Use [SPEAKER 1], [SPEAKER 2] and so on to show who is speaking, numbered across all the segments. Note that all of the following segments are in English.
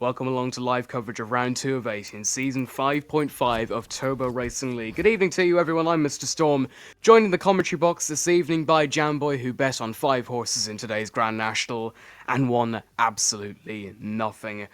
[SPEAKER 1] Welcome along to live coverage of round 2 of 8 in season 5.5 of Turbo Racing League. Good evening to you everyone, I'm Mr. Storm, joined in the commentary box this evening by Jamboy, who bet on 5 horses in today's Grand National and won absolutely nothing.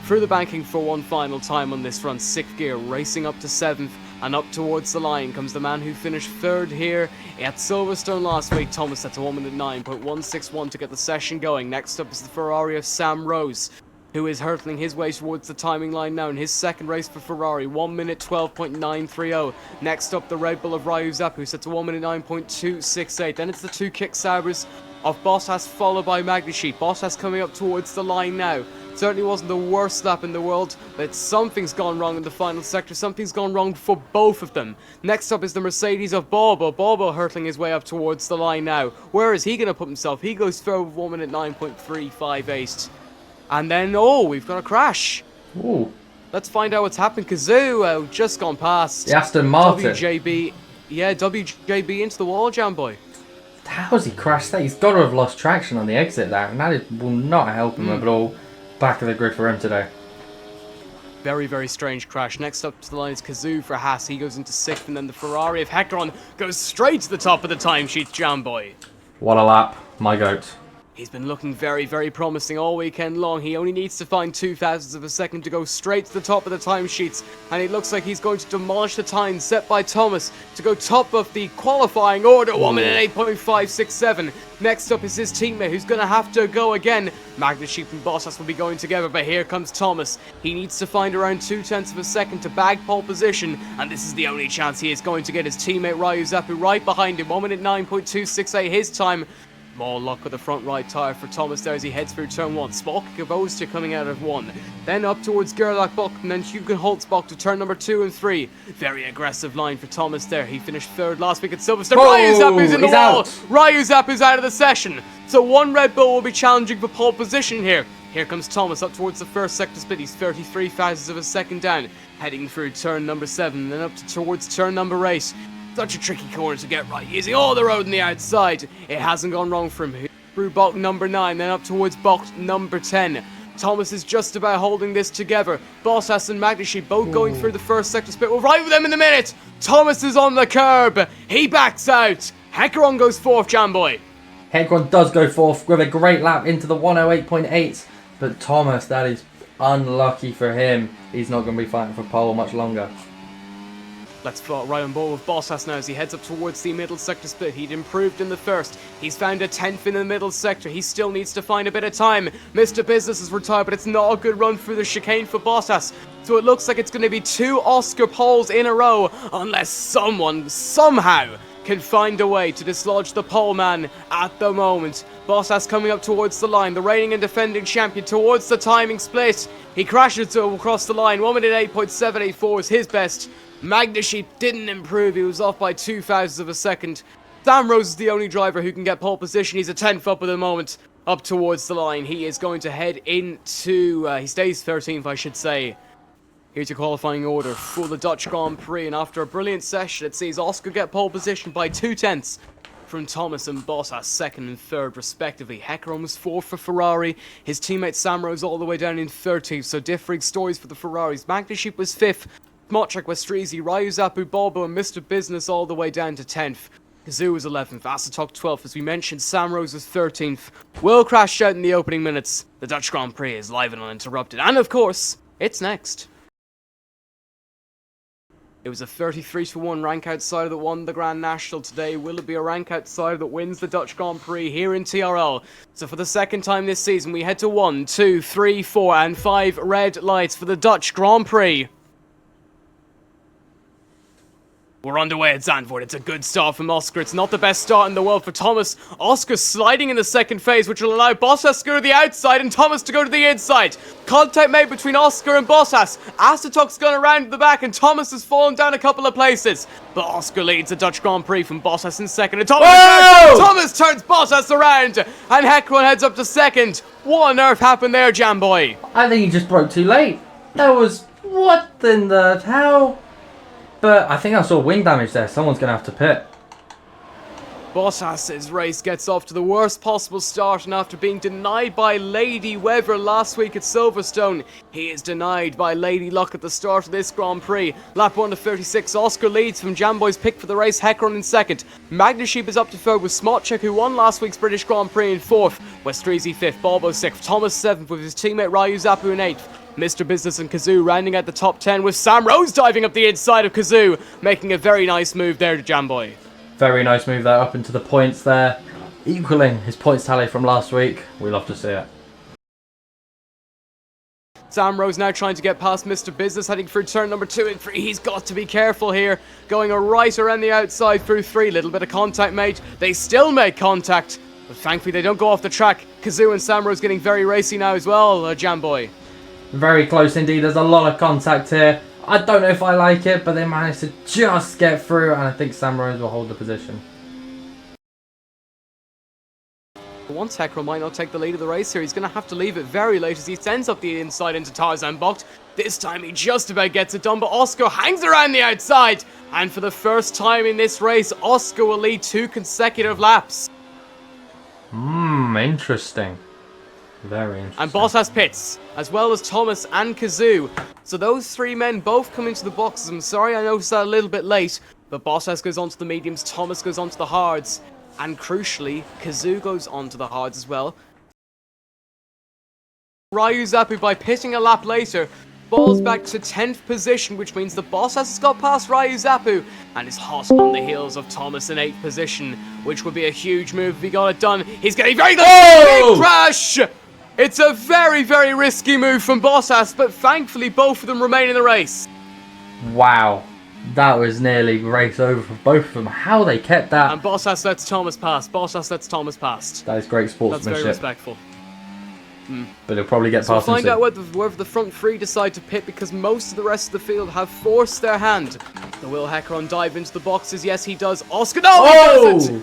[SPEAKER 1] Through the banking for one final time on this run, 6th gear, racing up to 7th, and up towards the line comes the man who finished 3rd here at Silverstone last week. Thomas at 1 minute 9.161 to get the session going. Next up is the Ferrari of Sam Rose, who is hurtling his way towards the timing line now in his second race for Ferrari, 1 minute 12.930. Next up, the Red Bull of Ryu Zapp, who's set to 1 minute 9.268. Then it's the 2 kick Saubers of Bottas, followed by Magnesheep. Bottas coming up towards the line now. Certainly wasn't the worst lap in the world, but something's gone wrong in the final sector. Something's gone wrong for both of them. Next up is the Mercedes of Bobo. Bobo hurtling his way up towards the line now. Where is he going to put himself? He goes through with 1 minute 9.358. And then, we've got a crash.
[SPEAKER 2] Ooh.
[SPEAKER 1] Let's find out what's happened. Kazoo just gone past.
[SPEAKER 2] The Aston Martin.
[SPEAKER 1] WJB into the wall, Jamboy.
[SPEAKER 2] How has he crashed that? He's got to have lost traction on the exit there, and that will not help him at all. Back of the grid for him today.
[SPEAKER 1] Very, very strange crash. Next up to the line is Kazoo for Haas. He goes into 6th, and then the Ferrari of Hecron goes straight to the top of the timesheet, Jamboy.
[SPEAKER 2] What a lap, my goat.
[SPEAKER 1] He's been looking very, very promising all weekend long. He only needs to find 0.02 of a second to go straight to the top of the timesheets. And it looks like he's going to demolish the time set by Thomas to go top of the qualifying order, 1 minute 8.567. Next up is his teammate, who's going to have to go again. Magnesheep and Bottas will be going together, but here comes Thomas. He needs to find around 0.2 of a second to bag pole position, and this is the only chance he is going to get his teammate Ryu Zapp right behind him. 1 minute 9.268 his time. More luck with the front right tyre for Thomas there as he heads through turn 1. Smoczekk coming out of 1. Then up towards Gerlach-Bock, and then Hugenholtzbock to turn number 2 and 3. Very aggressive line for Thomas there. He finished 3rd last week at Silverstone. Ryu Zapp is in the wall! Ryu Zapp is out of the session. So one Red Bull will be challenging for pole position here. Here comes Thomas up towards the first sector split. He's 33,000ths of a second down. Heading through turn number 7, then up towards turn number 8. Such a tricky corner to get right, using all the road on the outside. It hasn't gone wrong for him. Through box number 9, then up towards box number 10. Thomas is just about holding this together. Bottas and Magnesheep both going through the first sector split. We're right with them in the minute. Thomas is on the curb. He backs out. Hecron goes 4th, Jamboy.
[SPEAKER 2] Hecron does go 4th with a great lap into the 108.8. But Thomas, that is unlucky for him. He's not going to be fighting for pole much longer.
[SPEAKER 1] Let's plot right on board with Bottas now as he heads up towards the middle sector split. He'd improved in the first. He's found a 10th in the middle sector. He still needs to find a bit of time. Mr. Business is retired, but it's not a good run through the chicane for Bottas. So it looks like it's going to be 2 Oscar poles in a row unless someone, somehow, can find a way to dislodge the pole man at the moment. Bottas coming up towards the line, the reigning and defending champion towards the timing split. He crashes across the line. 1 minute 8.784 is his best. Magnesheep didn't improve, he was off by 0.02 of a second. Sam Rose is the only driver who can get pole position. He's a 10th up at the moment, up towards the line. He is going to head into, he stays 13th I should say. Here's your qualifying order for the Dutch Grand Prix, and after a brilliant session it sees Oscar get pole position by 0.2 from Thomas and Bottas, 2nd and 3rd respectively. Hecron was 4th for Ferrari, his teammate Sam Rose all the way down in 13th, so differing stories for the Ferraris. Magnesheep was 5th. Smoczekk, Westrizi, Ryu Zapp, Bobo, and Mr. Business all the way down to 10th. Kazoo was 11th, Asatok 12th. As we mentioned, Sam Rose was 13th. Will crashed out in the opening minutes. The Dutch Grand Prix is live and uninterrupted. And of course, it's next. It was a 33-1 rank outsider that won the Grand National today. Will it be a rank outsider that wins the Dutch Grand Prix here in TRL? So for the second time this season, we head to 1, 2, 3, 4, and 5 red lights for the Dutch Grand Prix. We're underway at Zandvoort. It's a good start from Oscar. It's not the best start in the world for Thomas. Oscar sliding in the second phase, which will allow Bottas to go to the outside and Thomas to go to the inside. Contact made between Oscar and Bottas. Asatok's gone around the back and Thomas has fallen down a couple of places. But Oscar leads the Dutch Grand Prix from Bottas in 2nd. And Thomas turns Bottas around and Hecron heads up to 2nd. What on earth happened there, Jamboy?
[SPEAKER 2] I think he just broke too late. That was... what in the... how... But I think I saw wing damage there. Someone's going to have to pit.
[SPEAKER 1] Bottas's race gets off to the worst possible start, and after being denied by Lady Weather last week at Silverstone, he is denied by Lady Luck at the start of this Grand Prix. Lap 1 to 36, Oscar leads from Jamboy's pick for the race, Hecron in second. Magnuship is up to third with Smoczekk, who won last week's British Grand Prix, in fourth. Westreezy fifth, Balbo sixth, Thomas seventh with his teammate Ryu Zappu in eighth. Mr. Business and Kazoo rounding out the top 10 with Sam Rose diving up the inside of Kazoo, making a very nice move there to Jamboy.
[SPEAKER 2] Very nice move there, up into the points there, equaling his points tally from last week. We love to see it.
[SPEAKER 1] Sam Rose now trying to get past Mr. Business, heading through turn number 2 and 3. He's got to be careful here. Going right around the outside through 3. Little bit of contact made. They still make contact, but thankfully they don't go off the track. Kazoo and Sam Rose getting very racy now as well, Jamboy.
[SPEAKER 2] Very close indeed. There's a lot of contact here. I don't know if I like it, but they managed to just get through, and I think Sam Rose will hold the position.
[SPEAKER 1] Once Hecron might not take the lead of the race here, he's going to have to leave it very late as he sends up the inside into Tarzan Bocht. This time he just about gets it done, but Oscar hangs around the outside. And for the first time in this race, Oscar will lead 2 consecutive laps.
[SPEAKER 2] Interesting. Very interesting.
[SPEAKER 1] And Bottas pits, as well as Thomas and Kazoo. So those 3 men both come into the boxes. I'm sorry I noticed that a little bit late, but Bottas goes on to the mediums, Thomas goes on to the hards, and crucially, Kazoo goes on to the hards as well. Ryu Zappu, by pitting a lap later, falls back to 10th position, which means that Bottas has got past Ryu Zappu and is hot on the heels of Thomas in 8th position, which would be a huge move if he got it done. He's getting very close to a big crash! It's a very, very risky move from Bottas, but thankfully both of them remain in the race.
[SPEAKER 2] Wow. That was nearly race over for both of them. How they kept that.
[SPEAKER 1] And Bottas lets Thomas pass. Bottas lets Thomas pass.
[SPEAKER 2] That is great sportsmanship.
[SPEAKER 1] That's very respectful.
[SPEAKER 2] But he'll probably get
[SPEAKER 1] So we'll
[SPEAKER 2] past him
[SPEAKER 1] find
[SPEAKER 2] soon.
[SPEAKER 1] out whether the front 3 decide to pit, because most of the rest of the field have forced their hand. So will Hecron dive into the boxes? Yes, he does. Oscar, no, he doesn't!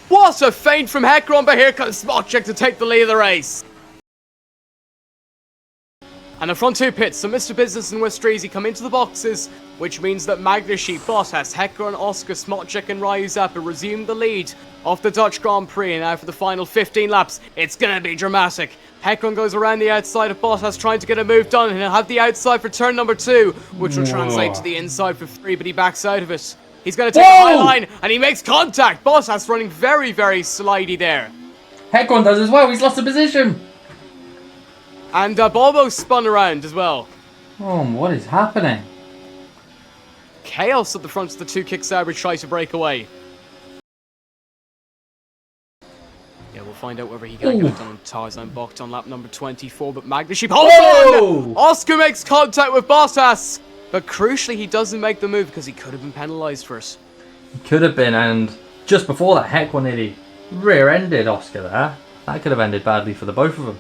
[SPEAKER 1] What a feint from Hecron, but here comes Smoczekk to take the lead of the race. And the front 2 pits, so Mr. Business and Westreezy come into the boxes, which means that Magnuship, Bottas, Hecron, Oscar, Smoczekk and Ryu Zappu resume the lead of the Dutch Grand Prix. And now for the final 15 laps, it's going to be dramatic. Hecron goes around the outside of Bottas trying to get a move done, and he'll have the outside for turn number 2, which will translate to the inside for 3, but he backs out of it. He's going to take the high line, and he makes contact. Bottas running very, very slidey there.
[SPEAKER 2] Hecron does as well. He's lost a position.
[SPEAKER 1] And Balbo spun around as well.
[SPEAKER 2] What is happening?
[SPEAKER 1] Chaos at the front of the 2 kick Saubers try to break away. Yeah, we'll find out whether he can get it done on Tarzan Bocht on lap number 24, but Magnuship holds on! Oscar makes contact with Bottas, but crucially he doesn't make the move because he could have been penalised for it.
[SPEAKER 2] He could have been, and just before that, Hecron nearly rear-ended Oscar there. That could have ended badly for the both of them.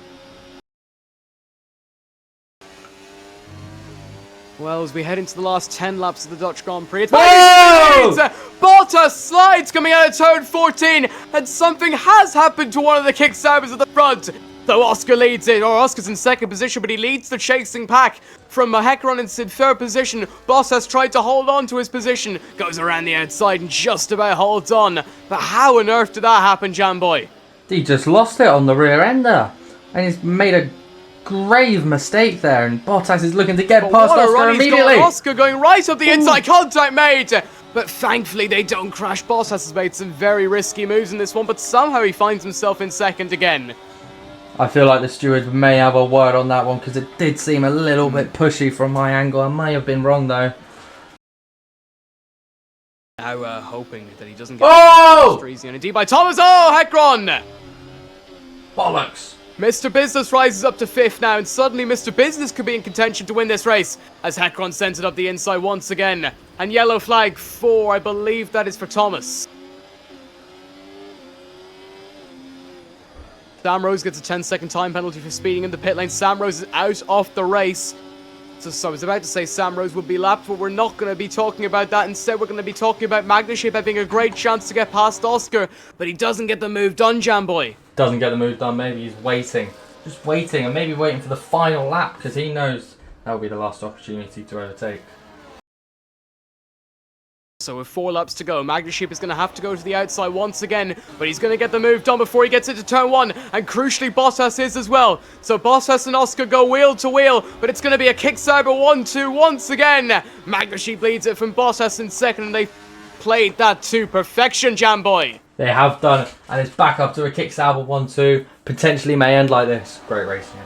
[SPEAKER 1] Well, as we head into the last 10 laps of the Dutch Grand Prix, it's Bottas slides coming out of turn 14, and something has happened to one of the kick Saubers at the front. So Oscar leads it, or Oscar's in 2nd position, but he leads the chasing pack from Hecron in 3rd position. Bottas tried to hold on to his position, goes around the outside and just about holds on. But how on earth did that happen, Jamboy?
[SPEAKER 2] He just lost it on the rear ender, and he's made a grave mistake there, and Bottas is looking to get past Oscar immediately.
[SPEAKER 1] Oscar going right up the inside, contact made, but thankfully they don't crash. Bottas has made some very risky moves in this one, but somehow he finds himself in 2nd again.
[SPEAKER 2] I feel like the stewards may have a word on that one, because it did seem a little bit pushy from my angle. I may have been wrong though.
[SPEAKER 1] Now hoping that he doesn't get Westreezy, and indeed by Thomas. Hecron!
[SPEAKER 2] Bollocks!
[SPEAKER 1] Mr. Business rises up to 5th now, and suddenly Mr. Business could be in contention to win this race, as Hecron sends it up the inside once again. And yellow flag 4, I believe that is for Thomas. Sam Rose gets a 10-second time penalty for speeding in the pit lane. Sam Rose is out of the race. So I was about to say Sam Rose would be lapped, but we're not going to be talking about that. Instead, we're going to be talking about Magnuship having a great chance to get past Oscar, but he doesn't get the move done, Jamboy.
[SPEAKER 2] Doesn't get the move done. Maybe he's waiting. Just waiting, and maybe waiting for the final lap, because he knows that will be the last opportunity to overtake.
[SPEAKER 1] So with 4 laps to go, Magnesheep is going to have to go to the outside once again, but he's going to get the move done before he gets into turn 1, and crucially Bottas is as well. So Bottas and Oscar go wheel to wheel, but it's going to be a kick Sauber 1-2 once again. Magnesheep leads it from Bottas in second, and they played that to perfection, Jamboy.
[SPEAKER 2] They have done it, and it's back up to a kick Sauber 1-2. Potentially may end like this. Great racing.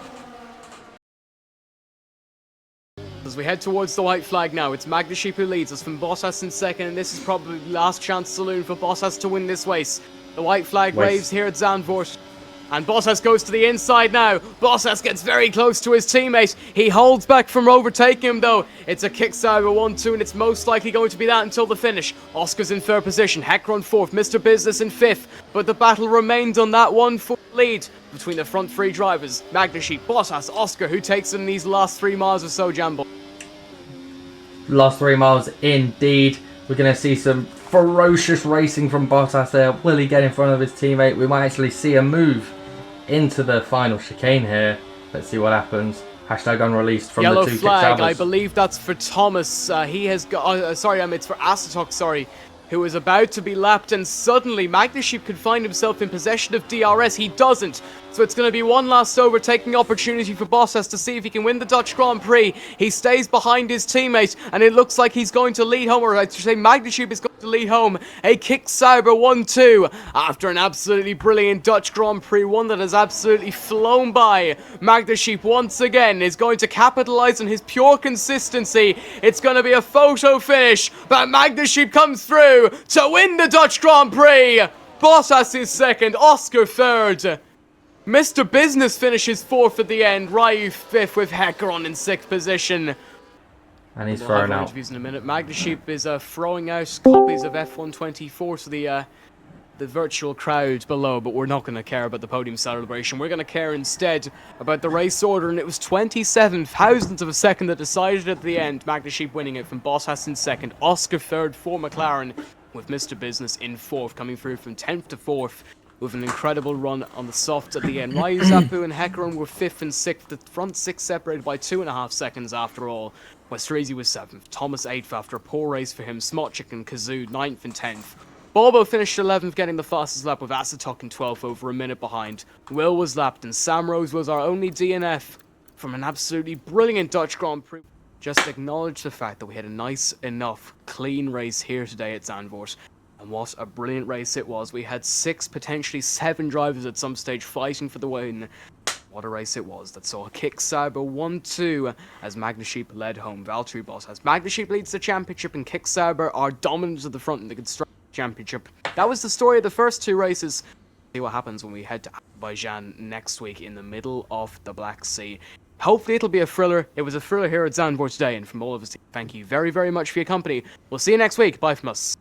[SPEAKER 1] As we head towards the white flag now, it's Magnesheep who leads us from Bottas in second, and this is probably the last chance saloon for Bottas to win this race. The white flag waves here at Zandvoort. And Bottas goes to the inside now. Bottas gets very close to his teammate. He holds back from overtaking him though. It's a kick Sauber 1-2, and it's most likely going to be that until the finish. Oscar's in third position, Hecker on fourth, Mr. Business in fifth. But the battle remained on that 1-4 lead between the front 3 drivers. Magnesheep, Bottas, Oscar, who takes it in these last 3 miles or so, Jambo.
[SPEAKER 2] Last 3 miles indeed. We're going to see some ferocious racing from Bottas there. Will he get in front of his teammate? We might actually see a move into the final chicane here. Let's see what happens. Hashtag unreleased from
[SPEAKER 1] Yellow
[SPEAKER 2] the 2
[SPEAKER 1] flag,
[SPEAKER 2] kick
[SPEAKER 1] I believe that's for Thomas. He has got, it's for Smoczekk, sorry, who is about to be lapped, and suddenly Magnesheep could find himself in possession of DRS. He doesn't. So it's going to be one last overtaking opportunity for Bottas to see if he can win the Dutch Grand Prix. He stays behind his teammate, and it looks like he's going to lead home, or I should say Magnesheep is going to lead home. A kick Sauber 1-2 after an absolutely brilliant Dutch Grand Prix, one that has absolutely flown by. Magnesheep once again is going to capitalize on his pure consistency. It's going to be a photo finish, but Magnesheep comes through to win the Dutch Grand Prix. Bottas is second, Oscar third. Mr. Business finishes 4th at the end, Ryu 5th with Hecker on in 6th position.
[SPEAKER 2] And he's thrown out.
[SPEAKER 1] Interviews in a minute. Magnesheep is throwing out copies of F124 to the virtual crowd below, but we're not going to care about the podium celebration. We're going to care instead about the race order, and it was 27 thousandths of a second that decided at the end. Magnesheep winning it from Bottas in second, Oscar third for McLaren, with Mr. Business in 4th, coming through from 10th to 4th. With an incredible run on the softs at the end. Ryu, Zappu and Hecarim were 5th and 6th. The front 6 separated by 2.5 seconds after all. Westerese was 7th. Thomas 8th after a poor race for him. Smoczekk and Kazoo 9th and 10th. Bobo finished 11th, getting the fastest lap with Smoczekk in 12th, over a minute behind. Will was lapped, and Samrose was our only DNF from an absolutely brilliant Dutch Grand Prix. Just acknowledge the fact that we had a nice enough clean race here today at Zandvoort. And what a brilliant race it was. We had 6, potentially 7 drivers at some stage fighting for the win. What a race it was that saw a kick Sauber 1-2 as Magnesheep led home. Valtteri Bottas. Magnesheep leads the championship, and kick Sauber are dominant at the front in the Constructors Championship. That was the story of the first 2 races. See what happens when we head to Azerbaijan next week in the middle of the Black Sea. Hopefully it'll be a thriller. It was a thriller here at Zandvoort today, and from all of us, thank you very, very much for your company. We'll see you next week. Bye from us.